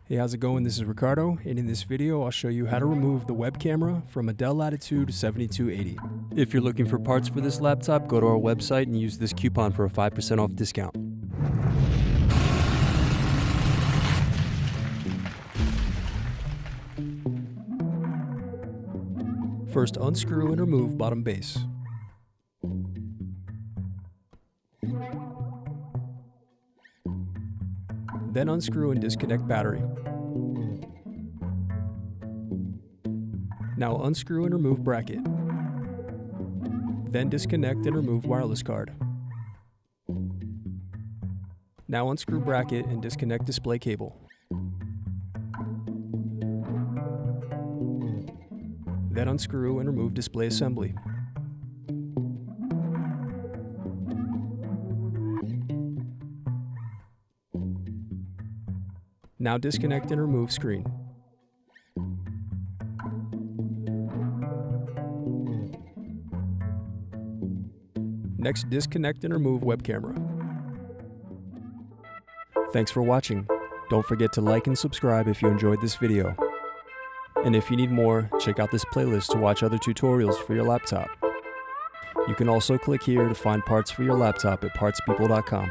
Hey, how's it going? This is Ricardo, and in this video I'll show you how to remove the web camera from a Dell Latitude 7280. If you're looking for parts for this laptop, go to our website and use this coupon for a 5% off discount. First, unscrew and remove bottom base. Then unscrew and disconnect battery. Now unscrew and remove bracket. Then disconnect and remove wireless card. Now unscrew bracket and disconnect display cable. Then unscrew and remove display assembly. Now disconnect and remove screen. Next, disconnect and remove web camera. Thanks for watching. Don't forget to like and subscribe if you enjoyed this video. And if you need more, check out this playlist to watch other tutorials for your laptop. You can also click here to find parts for your laptop at partspeople.com.